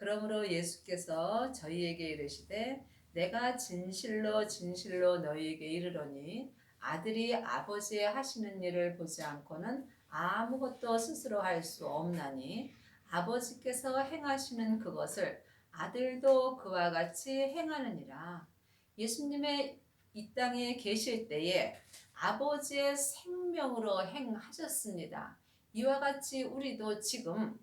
그러므로 예수께서 저희에게 이르시되 내가 진실로 진실로 너희에게 이르노니 아들이 아버지의 하시는 일을 보지 않고는 아무것도 스스로 할 수 없나니 아버지께서 행하시는 그것을 아들도 그와 같이 행하느니라. 예수님의 이 땅에 계실 때에 아버지의 생명으로 행하셨습니다. 이와 같이 우리도 지금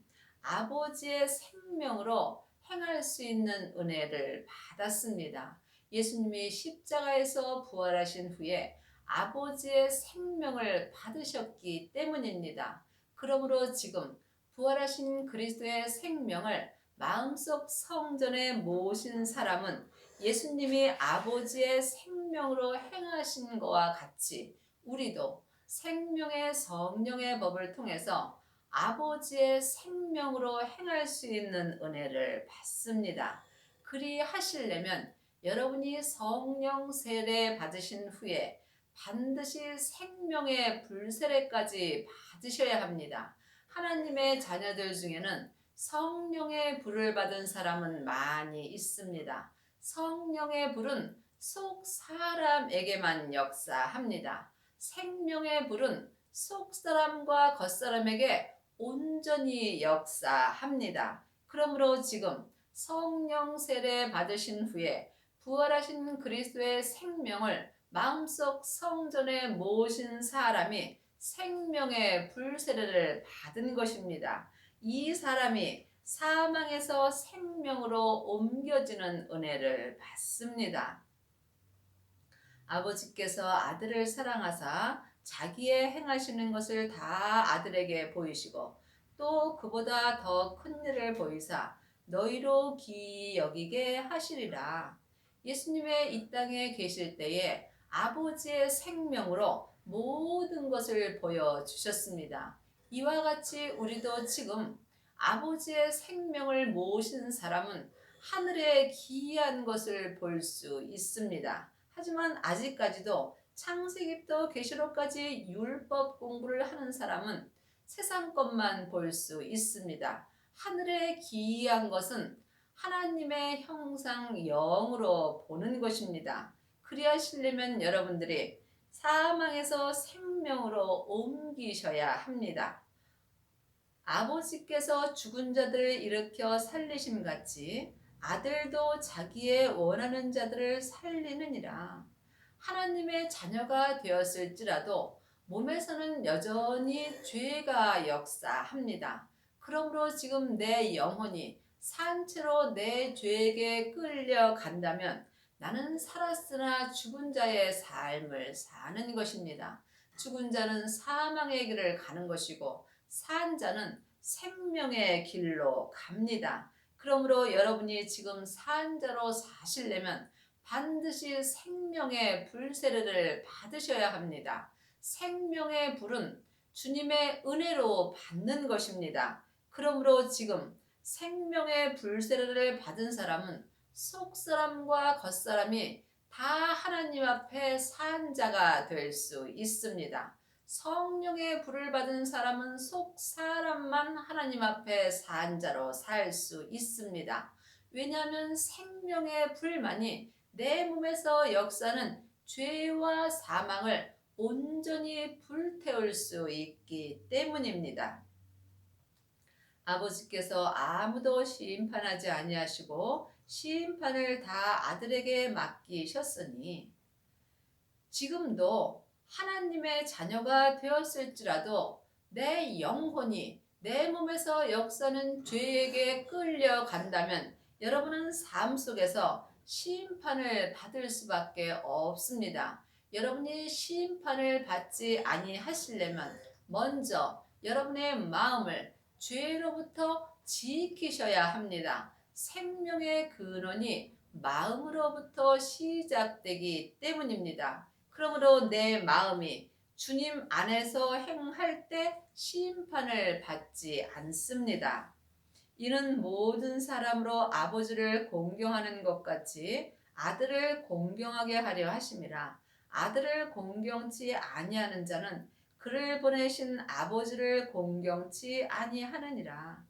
아버지의 생명으로 행할 수 있는 은혜를 받았습니다. 예수님이 십자가에서 부활하신 후에 아버지의 생명을 받으셨기 때문입니다. 그러므로 지금 부활하신 그리스도의 생명을 마음속 성전에 모신 사람은 예수님이 아버지의 생명으로 행하신 것과 같이 우리도 생명의 성령의 법을 통해서 아버지의 생명으로 행할 수 있는 은혜를 받습니다. 그리 하시려면 여러분이 성령 세례 받으신 후에 반드시 생명의 불세례까지 받으셔야 합니다. 하나님의 자녀들 중에는 성령의 불을 받은 사람은 많이 있습니다. 성령의 불은 속 사람에게만 역사합니다. 생명의 불은 속 사람과 겉 사람에게 온전히 역사합니다. 그러므로 지금 성령 세례 받으신 후에 부활하신 그리스도의 생명을 마음속 성전에 모신 사람이 생명의 불세례를 받은 것입니다. 이 사람이 사망에서 생명으로 옮겨지는 은혜를 받습니다. 아버지께서 아들을 사랑하사 자기의 행하시는 것을 다 아들에게 보이시고 또 그보다 더 큰 일을 보이사 너희로 기이 여기게 하시리라. 예수님의 이 땅에 계실 때에 아버지의 생명으로 모든 것을 보여주셨습니다. 이와 같이 우리도 지금 아버지의 생명을 모신 사람은 하늘의 기이한 것을 볼 수 있습니다. 하지만 아직까지도 창세기부터 계시록까지 율법 공부를 하는 사람은 세상 것만 볼 수 있습니다. 하늘의 기이한 것은 하나님의 형상 영으로 보는 것입니다. 그리하시려면 여러분들이 사망에서 생명으로 옮기셔야 합니다. 아버지께서 죽은 자들을 일으켜 살리심 같이 아들도 자기의 원하는 자들을 살리느니라. 하나님의 자녀가 되었을지라도 몸에서는 여전히 죄가 역사합니다. 그러므로 지금 내 영혼이 산채로 내 죄에게 끌려간다면 나는 살았으나 죽은 자의 삶을 사는 것입니다. 죽은 자는 사망의 길을 가는 것이고 산 자는 생명의 길로 갑니다. 그러므로 여러분이 지금 산 자로 사시려면 반드시 생명의 불세례를 받으셔야 합니다. 생명의 불은 주님의 은혜로 받는 것입니다. 그러므로 지금 생명의 불세례를 받은 사람은 속사람과 겉사람이 다 하나님 앞에 산 자가 될 수 있습니다. 성령의 불을 받은 사람은 속 사람만 하나님 앞에 산 자로 살 수 있습니다. 왜냐하면 생명의 불만이 내 몸에서 역사는 죄와 사망을 온전히 불태울 수 있기 때문입니다. 아버지께서 아무도 심판하지 아니하시고 심판을 다 아들에게 맡기셨으니 지금도 하나님의 자녀가 되었을지라도 내 영혼이 내 몸에서 역사는 죄에게 끌려간다면 여러분은 삶 속에서 심판을 받을 수밖에 없습니다. 여러분이 심판을 받지 아니하시려면 먼저 여러분의 마음을 죄로부터 지키셔야 합니다. 생명의 근원이 마음으로부터 시작되기 때문입니다. 그러므로 내 마음이 주님 안에서 행할 때 심판을 받지 않습니다. 이는 모든 사람으로 아버지를 공경하는 것 같이 아들을 공경하게 하려 하심이라. 아들을 공경치 아니하는 자는 그를 보내신 아버지를 공경치 아니하느니라.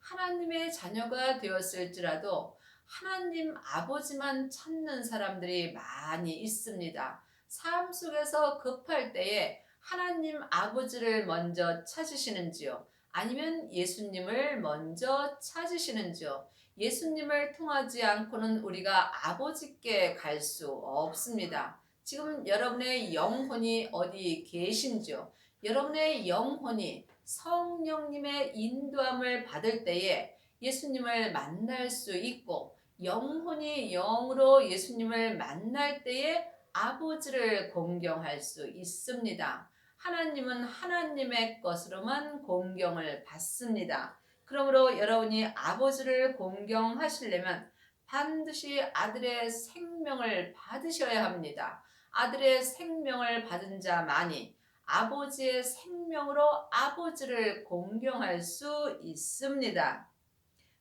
하나님의 자녀가 되었을지라도 하나님 아버지만 찾는 사람들이 많이 있습니다. 삶 속에서 급할 때에 하나님 아버지를 먼저 찾으시는지요? 아니면 예수님을 먼저 찾으시는지요? 예수님을 통하지 않고는 우리가 아버지께 갈 수 없습니다. 지금 여러분의 영혼이 어디 계신지요? 여러분의 영혼이 성령님의 인도함을 받을 때에 예수님을 만날 수 있고, 영혼이 영으로 예수님을 만날 때에 아버지를 공경할 수 있습니다. 하나님은 하나님의 것으로만 공경을 받습니다. 그러므로 여러분이 아버지를 공경하시려면 반드시 아들의 생명을 받으셔야 합니다. 아들의 생명을 받은 자만이 아버지의 생명으로 아버지를 공경할 수 있습니다.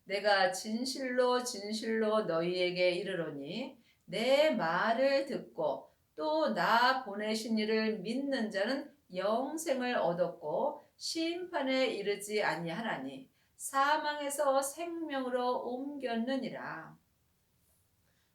내가 진실로 진실로 너희에게 이르노니 내 말을 듣고 또 나 보내신 이를 믿는 자는 영생을 얻었고 심판에 이르지 아니하나니 사망에서 생명으로 옮겼느니라.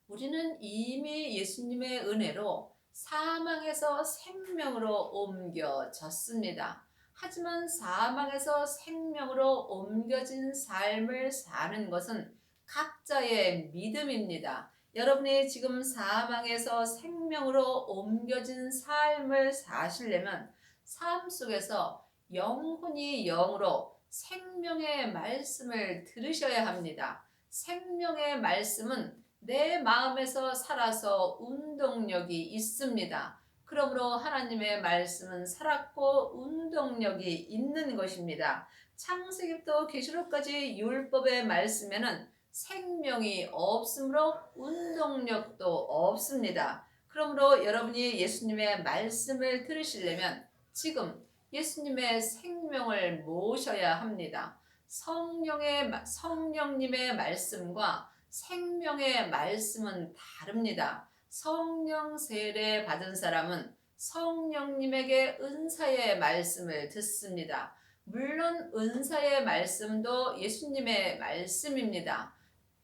우리는 이미 예수님의 은혜로 사망에서 생명으로 옮겨졌습니다. 하지만 사망에서 생명으로 옮겨진 삶을 사는 것은 각자의 믿음입니다. 여러분이 지금 사망에서 생명으로 옮겨진 삶을 사시려면 삶 속에서 영혼이 영으로 생명의 말씀을 들으셔야 합니다. 생명의 말씀은 내 마음에서 살아서 운동력이 있습니다. 그러므로 하나님의 말씀은 살았고 운동력이 있는 것입니다. 창세기부터 계시록까지 율법의 말씀에는 생명이 없으므로 운동력도 없습니다. 그러므로 여러분이 예수님의 말씀을 들으시려면 지금 예수님의 생명을 모셔야 합니다. 성령님의 말씀과 생명의 말씀은 다릅니다. 성령 세례 받은 사람은 성령님에게 은사의 말씀을 듣습니다. 물론 은사의 말씀도 예수님의 말씀입니다.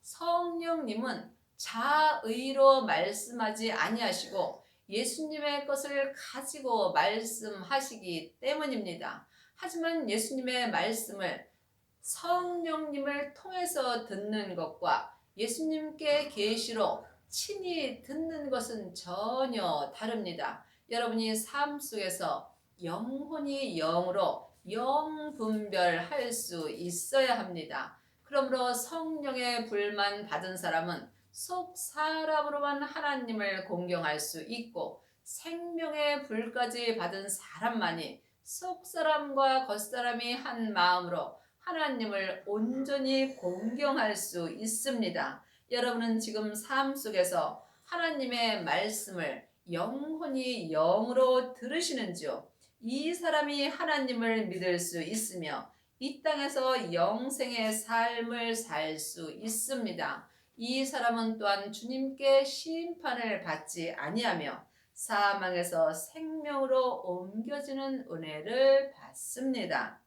성령님은 자의로 말씀하지 아니하시고 예수님의 것을 가지고 말씀하시기 때문입니다. 하지만 예수님의 말씀을 성령님을 통해서 듣는 것과 예수님께 계시로 친히 듣는 것은 전혀 다릅니다. 여러분이 삶 속에서 영혼이 영으로 영분별할 수 있어야 합니다. 그러므로 성령의 불만 받은 사람은 속 사람으로만 하나님을 공경할 수 있고, 생명의 불까지 받은 사람만이 속 사람과 겉 사람이 한 마음으로 하나님을 온전히 공경할 수 있습니다. 여러분은 지금 삶 속에서 하나님의 말씀을 영혼이 영으로 들으시는지요? 이 사람이 하나님을 믿을 수 있으며 이 땅에서 영생의 삶을 살 수 있습니다. 이 사람은 또한 주님께 심판을 받지 아니하며 사망에서 생명으로 옮겨지는 은혜를 받습니다.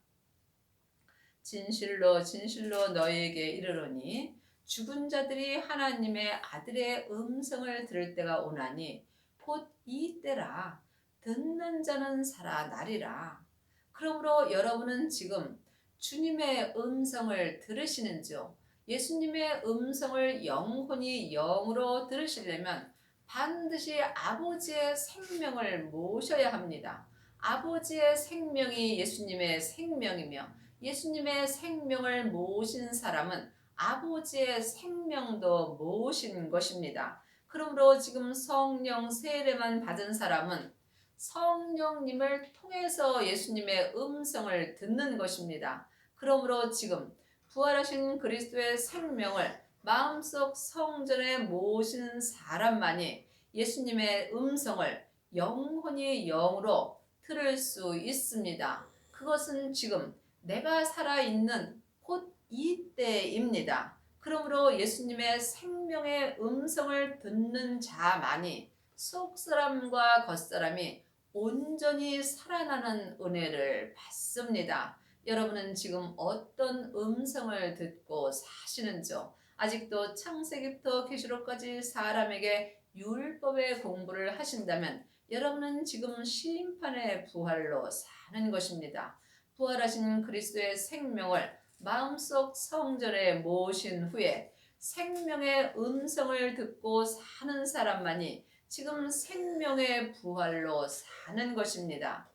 진실로 진실로 너희에게 이르노니 죽은 자들이 하나님의 아들의 음성을 들을 때가 오나니 곧 이 때라. 듣는 자는 살아나리라. 그러므로 여러분은 지금 주님의 음성을 들으시는지요? 예수님의 음성을 영혼이 영으로 들으시려면 반드시 아버지의 생명을 모셔야 합니다. 아버지의 생명이 예수님의 생명이며 예수님의 생명을 모신 사람은 아버지의 생명도 모신 것입니다. 그러므로 지금 성령 세례만 받은 사람은 성령님을 통해서 예수님의 음성을 듣는 것입니다. 그러므로 지금 부활하신 그리스도의 생명을 마음속 성전에 모신 사람만이 예수님의 음성을 영혼이 영으로 들을 수 있습니다. 그것은 지금 내가 살아있는 곧 이때입니다. 그러므로 예수님의 생명의 음성을 듣는 자만이 속사람과 겉사람이 온전히 살아나는 은혜를 받습니다. 여러분은 지금 어떤 음성을 듣고 사시는지요? 아직도 창세기부터 계시록까지 사람에게 율법의 공부를 하신다면 여러분은 지금 심판의 부활로 사는 것입니다. 부활하신 그리스도의 생명을 마음속 성전에 모신 후에 생명의 음성을 듣고 사는 사람만이 지금 생명의 부활로 사는 것입니다.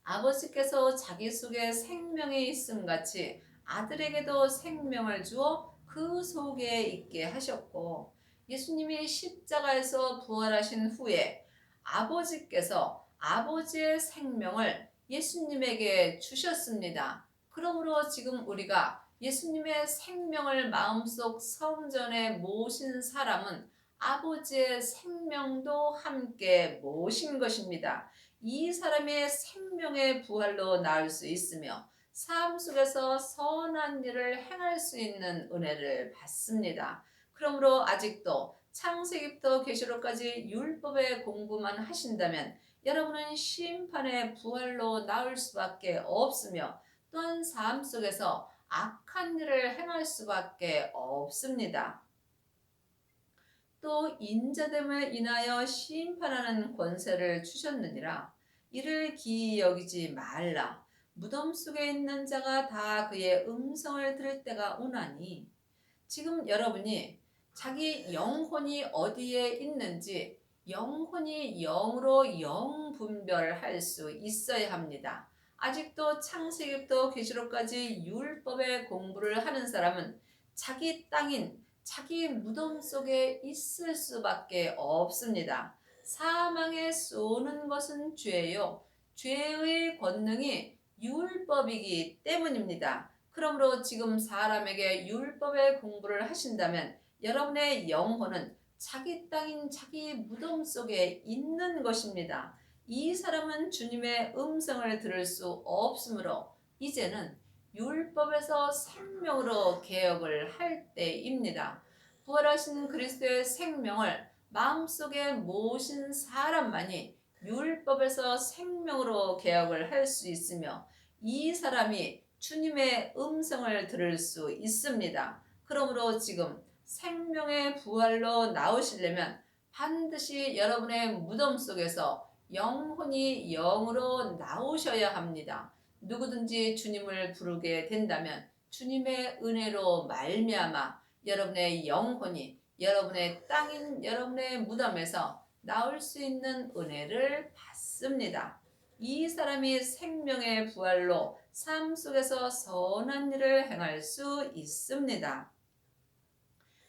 아버지께서 자기 속에 생명이 있음 같이 아들에게도 생명을 주어 그 속에 있게 하셨고, 예수님이 십자가에서 부활하신 후에 아버지께서 아버지의 생명을 예수님에게 주셨습니다. 그러므로 지금 우리가 예수님의 생명을 마음속 성전에 모신 사람은 아버지의 생명도 함께 모신 것입니다. 이 사람의 생명의 부활로 나을 수 있으며 삶 속에서 선한 일을 행할 수 있는 은혜를 받습니다. 그러므로 아직도 창세기부터 계시록까지 율법의 공부만 하신다면 여러분은 심판의 부활로 나올 수밖에 없으며 또한 삶 속에서 악한 일을 행할 수밖에 없습니다. 또 인자됨을 인하여 심판하는 권세를 주셨느니라. 이를 기이 여기지 말라. 무덤 속에 있는 자가 다 그의 음성을 들을 때가 오나니. 지금 여러분이 자기 영혼이 어디에 있는지 영혼이 영으로 영 분별할 수 있어야 합니다. 아직도 창세기부터 계시록까지 율법의 공부를 하는 사람은 자기 땅인 자기 무덤 속에 있을 수밖에 없습니다. 사망에 쏘는 것은 죄요. 죄의 권능이 율법이기 때문입니다. 그러므로 지금 사람에게 율법의 공부를 하신다면 여러분의 영혼은 자기 땅인 자기 무덤 속에 있는 것입니다. 이 사람은 주님의 음성을 들을 수 없으므로 이제는 율법에서 생명으로 개혁을 할 때입니다. 부활하신 그리스도의 생명을 마음속에 모신 사람만이 율법에서 생명으로 개혁을 할 수 있으며 이 사람이 주님의 음성을 들을 수 있습니다. 그러므로 지금 생명의 부활로 나오시려면 반드시 여러분의 무덤 속에서 영혼이 영으로 나오셔야 합니다. 누구든지 주님을 부르게 된다면 주님의 은혜로 말미암아 여러분의 영혼이 여러분의 땅인 여러분의 무덤에서 나올 수 있는 은혜를 받습니다. 이 사람이 생명의 부활로 삶 속에서 선한 일을 행할 수 있습니다.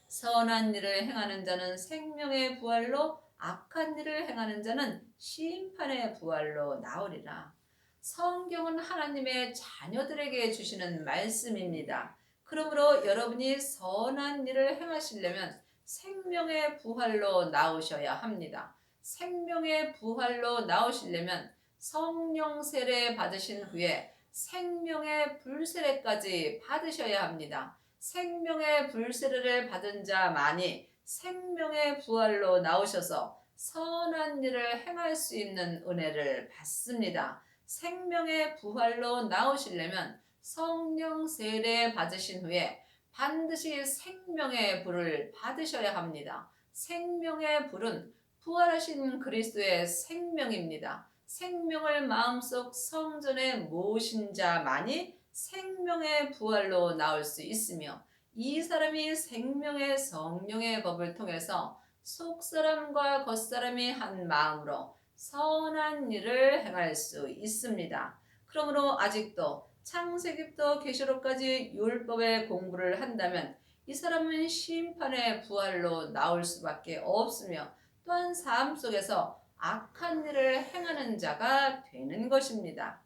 선한 일을 행하는 자는 생명의 부활로, 악한 일을 행하는 자는 심판의 부활로 나오리라. 성경은 하나님의 자녀들에게 주시는 말씀입니다. 그러므로 여러분이 선한 일을 행하시려면 생명의 부활로 나오셔야 합니다. 생명의 부활로 나오시려면 성령 세례 받으신 후에 생명의 불세례까지 받으셔야 합니다. 생명의 불세례를 받은 자만이 생명의 부활로 나오셔서 선한 일을 행할 수 있는 은혜를 받습니다. 생명의 부활로 나오시려면 성령 세례 받으신 후에 반드시 생명의 불을 받으셔야 합니다. 생명의 불은 부활하신 그리스도의 생명입니다. 생명을 마음속 성전에 모신 자만이 생명의 부활로 나올 수 있으며 이 사람이 생명의 성령의 법을 통해서 속사람과 겉사람이 한 마음으로 선한 일을 행할 수 있습니다. 그러므로 아직도 창세기부터 계시록까지 율법의 공부를 한다면 이 사람은 심판의 부활로 나올 수밖에 없으며 또한 삶 속에서 악한 일을 행하는 자가 되는 것입니다.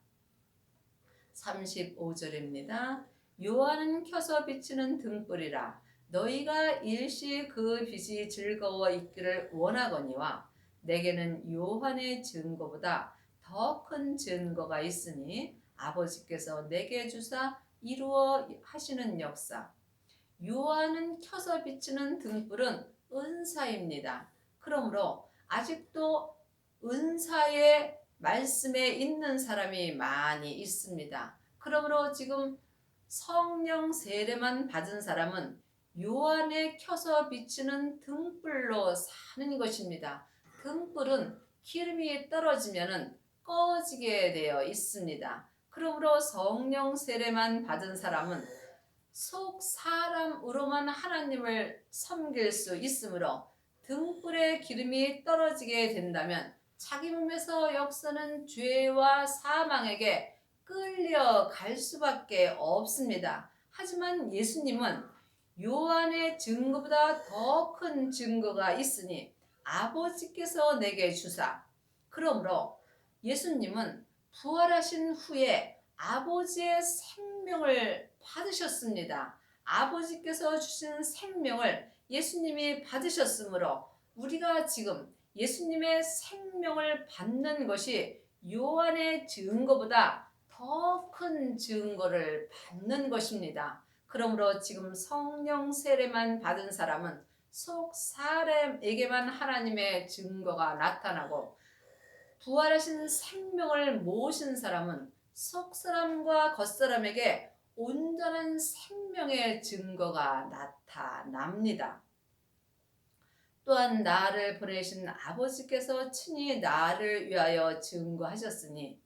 35절입니다. 요한은 켜서 비치는 등불이라. 너희가 일시 그 빛이 즐거워 있기를 원하거니와 내게는 요한의 증거보다 더 큰 증거가 있으니 아버지께서 내게 주사 이루어 하시는 역사. 요한은 켜서 비치는 등불은 은사입니다. 그러므로 아직도 은사의 말씀에 있는 사람이 많이 있습니다. 그러므로 지금 성령 세례만 받은 사람은 요한에 켜서 비치는 등불로 사는 것입니다. 등불은 기름이 떨어지면 꺼지게 되어 있습니다. 그러므로 성령 세례만 받은 사람은 속 사람으로만 하나님을 섬길 수 있으므로 등불에 기름이 떨어지게 된다면 자기 몸에서 역사는 죄와 사망에게 끌려갈 수밖에 없습니다. 하지만 예수님은 요한의 증거보다 더 큰 증거가 있으니 아버지께서 내게 주사. 그러므로 예수님은 부활하신 후에 아버지의 생명을 받으셨습니다. 아버지께서 주신 생명을 예수님이 받으셨으므로 우리가 지금 예수님의 생명을 받는 것이 요한의 증거보다 더 큰 증거를 받는 것입니다. 그러므로 지금 성령 세례만 받은 사람은 속 사람에게만 하나님의 증거가 나타나고 부활하신 생명을 모신 사람은 속 사람과 겉 사람에게 온전한 생명의 증거가 나타납니다. 또한 나를 보내신 아버지께서 친히 나를 위하여 증거하셨으니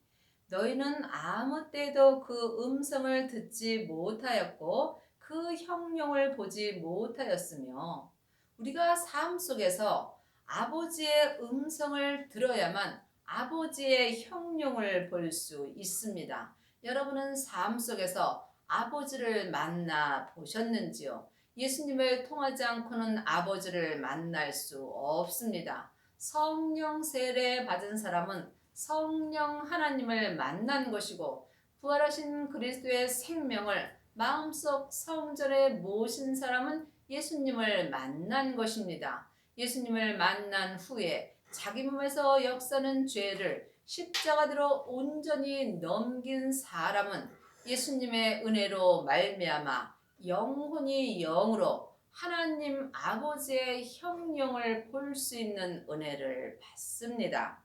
너희는 아무 때도 그 음성을 듣지 못하였고 그 형용을 보지 못하였으며 우리가 삶 속에서 아버지의 음성을 들어야만 아버지의 형용을 볼 수 있습니다. 여러분은 삶 속에서 아버지를 만나 보셨는지요? 예수님을 통하지 않고는 아버지를 만날 수 없습니다. 성령 세례 받은 사람은 성령 하나님을 만난 것이고 부활하신 그리스도의 생명을 마음속 성전에 모신 사람은 예수님을 만난 것입니다. 예수님을 만난 후에 자기 몸에서 역사는 죄를 십자가대로 온전히 넘긴 사람은 예수님의 은혜로 말미암아 영혼이 영으로 하나님 아버지의 형용을 볼 수 있는 은혜를 받습니다.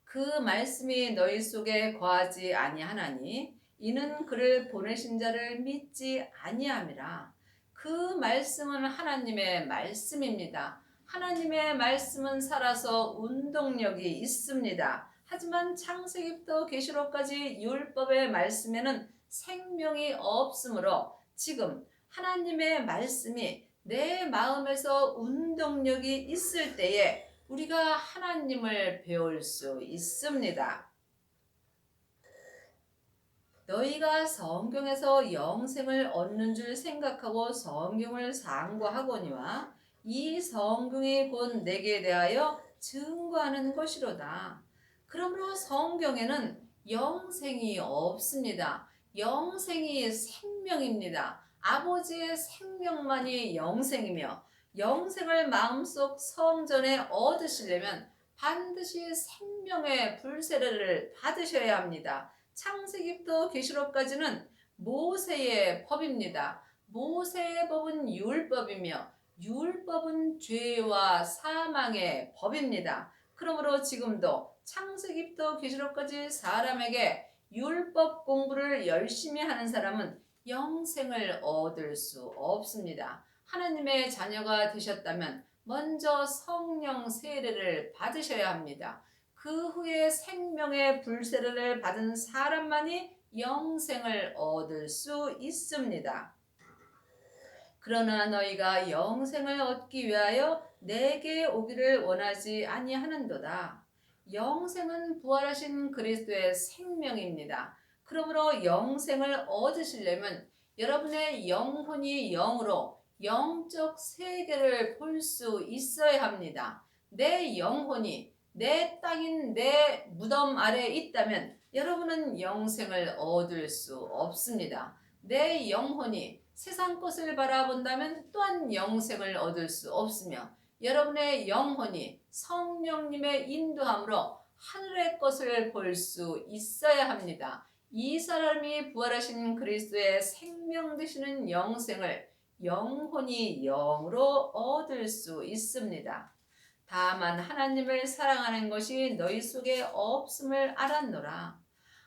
그 말씀이 너희 속에 거하지 아니하나니 이는 그를 보내신 자를 믿지 아니함이라. 그 말씀은 하나님의 말씀입니다. 하나님의 말씀은 살아서 운동력이 있습니다. 하지만 창세기부터 계시록까지 율법의 말씀에는 생명이 없으므로 지금 하나님의 말씀이 내 마음에서 운동력이 있을 때에 우리가 하나님을 배울 수 있습니다. 너희가 성경에서 영생을 얻는 줄 생각하고 성경을 상고하거니와 이 성경이 곧 내게 대하여 증거하는 것이로다. 그러므로 성경에는 영생이 없습니다. 영생이 생명입니다. 아버지의 생명만이 영생이며 영생을 마음속 성전에 얻으시려면 반드시 생명의 불세례를 받으셔야 합니다. 창세기부터 계시록까지는 모세의 법입니다. 모세의 법은 율법이며 율법은 죄와 사망의 법입니다. 그러므로 지금도 창세기부터 계시록까지 사람에게 율법 공부를 열심히 하는 사람은 영생을 얻을 수 없습니다. 하나님의 자녀가 되셨다면 먼저 성령 세례를 받으셔야 합니다. 그 후에 생명의 불세례를 받은 사람만이 영생을 얻을 수 있습니다. 그러나 너희가 영생을 얻기 위하여 내게 오기를 원하지 아니하는도다. 영생은 부활하신 그리스도의 생명입니다. 그러므로 영생을 얻으시려면 여러분의 영혼이 영으로 영적 세계를 볼 수 있어야 합니다. 내 영혼이 내 땅인 내 무덤 아래에 있다면 여러분은 영생을 얻을 수 없습니다. 내 영혼이 세상 것을 바라본다면 또한 영생을 얻을 수 없으며 여러분의 영혼이 성령님의 인도함으로 하늘의 것을 볼 수 있어야 합니다. 이 사람이 부활하신 그리스도의 생명 되시는 영생을 영혼이 영으로 얻을 수 있습니다. 다만 하나님을 사랑하는 것이 너희 속에 없음을 알았노라.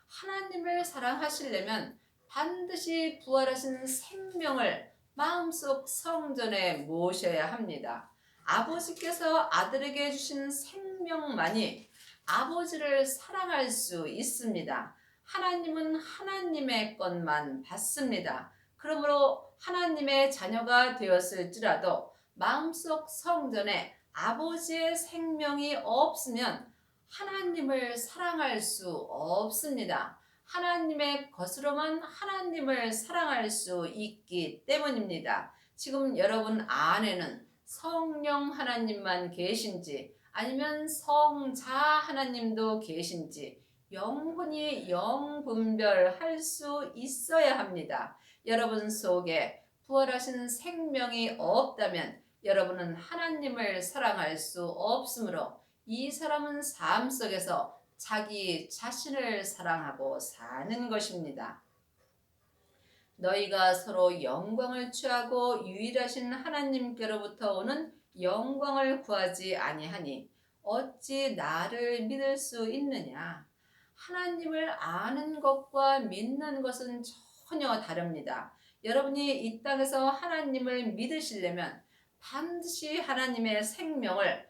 하나님을 사랑하시려면 반드시 부활하신 생명을 마음속 성전에 모셔야 합니다. 아버지께서 아들에게 주신 생명만이 아버지를 사랑할 수 있습니다. 하나님은 하나님의 것만 받습니다. 그러므로 하나님의 자녀가 되었을지라도 마음속 성전에 아버지의 생명이 없으면 하나님을 사랑할 수 없습니다. 하나님의 것으로만 하나님을 사랑할 수 있기 때문입니다. 지금 여러분 안에는 성령 하나님만 계신지 아니면 성자 하나님도 계신지 영혼이 영분별할 수 있어야 합니다. 여러분 속에 부활하신 생명이 없다면 여러분은 하나님을 사랑할 수 없으므로 이 사람은 삶 속에서 자기 자신을 사랑하고 사는 것입니다. 너희가 서로 영광을 취하고 유일하신 하나님께로부터 오는 영광을 구하지 아니하니 어찌 나를 믿을 수 있느냐? 하나님을 아는 것과 믿는 것은 전혀 다릅니다. 여러분이 이 땅에서 하나님을 믿으시려면 반드시 하나님의 생명을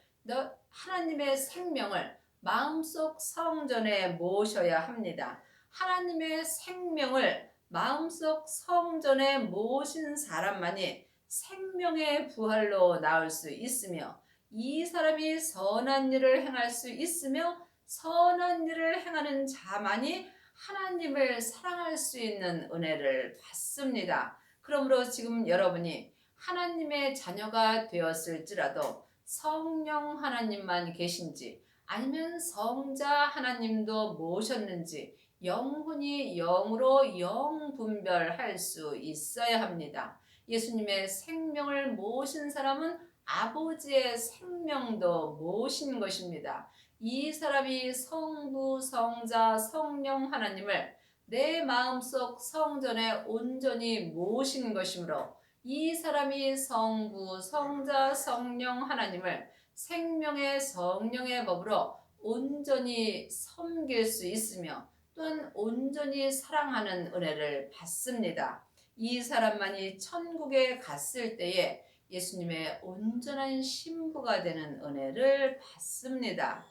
마음속 성전에 모셔야 합니다. 하나님의 생명을 마음속 성전에 모신 사람만이 생명의 부활로 나올 수 있으며 이 사람이 선한 일을 행할 수 있으며 선한 일을 행하는 자만이 하나님을 사랑할 수 있는 은혜를 받습니다. 그러므로 지금 여러분이 하나님의 자녀가 되었을지라도 성령 하나님만 계신지 아니면 성자 하나님도 모셨는지 영혼이 영으로 영분별할 수 있어야 합니다. 예수님의 생명을 모신 사람은 아버지의 생명도 모신 것입니다. 이 사람이 성부, 성자, 성령 하나님을 내 마음속 성전에 온전히 모신 것이므로 이 사람이 성부, 성자, 성령 하나님을 생명의 성령의 법으로 온전히 섬길 수 있으며 또한 온전히 사랑하는 은혜를 받습니다. 이 사람만이 천국에 갔을 때에 예수님의 온전한 신부가 되는 은혜를 받습니다.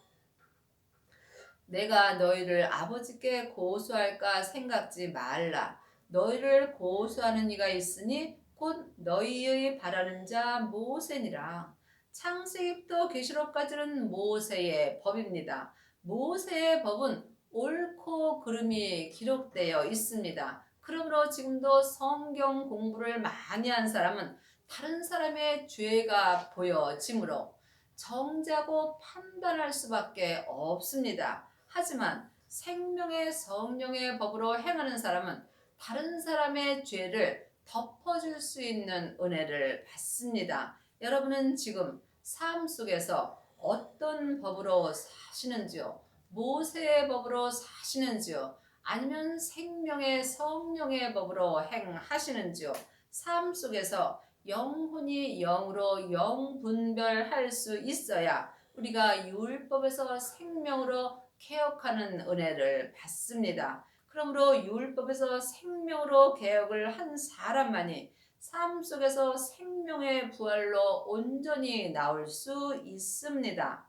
내가 너희를 아버지께 고소할까 생각지 말라. 너희를 고소하는 이가 있으니 곧 너희의 바라는 자 모세니라. 창세기부터 계시록까지는 모세의 법입니다. 모세의 법은 옳고 그름이 기록되어 있습니다. 그러므로 지금도 성경 공부를 많이 한 사람은 다른 사람의 죄가 보여지므로 정죄하고 판단할 수밖에 없습니다. 하지만 생명의 성령의 법으로 행하는 사람은 다른 사람의 죄를 덮어줄 수 있는 은혜를 받습니다. 여러분은 지금 삶 속에서 어떤 법으로 사시는지요? 모세의 법으로 사시는지요? 아니면 생명의 성령의 법으로 행하시는지요? 삶 속에서 영혼이 영으로 영분별할 수 있어야 우리가 율법에서 생명으로 개혁하는 은혜를 받습니다. 그러므로 율법에서 생명으로 개혁을 한 사람만이 삶 속에서 생명의 부활로 온전히 나올 수 있습니다.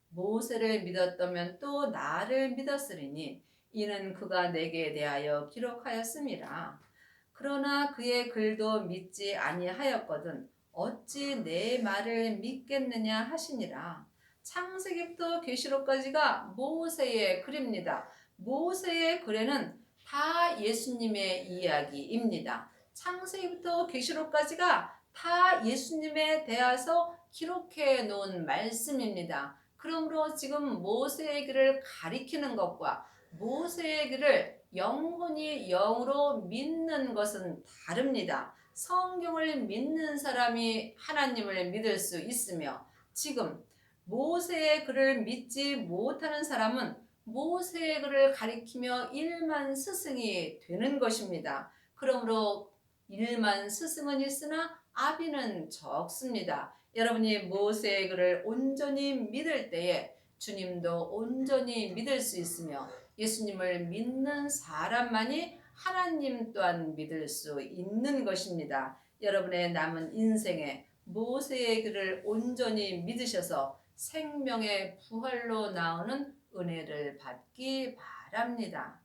모세를 믿었다면 또 나를 믿었으리니 이는 그가 내게 대하여 기록하였음이라. 그러나 그의 글도 믿지 아니하였거든 어찌 내 말을 믿겠느냐 하시니라. 창세기부터 계시록까지가 모세의 글입니다. 모세의 글에는 다 예수님의 이야기입니다. 창세기부터 계시록까지가 다 예수님에 대해서 기록해 놓은 말씀입니다. 그러므로 지금 모세의 글을 가리키는 것과 모세의 글을 영혼이 영으로 믿는 것은 다릅니다. 성경을 믿는 사람이 하나님을 믿을 수 있으며 지금 모세의 글을 믿지 못하는 사람은 모세의 글을 가리키며 일만 스승이 되는 것입니다. 그러므로 일만 스승은 있으나 아비는 적습니다. 여러분이 모세의 글을 온전히 믿을 때에 주님도 온전히 믿을 수 있으며 예수님을 믿는 사람만이 하나님 또한 믿을 수 있는 것입니다. 여러분의 남은 인생에 모세의 길을 온전히 믿으셔서 생명의 부활로 나오는 은혜를 받기 바랍니다.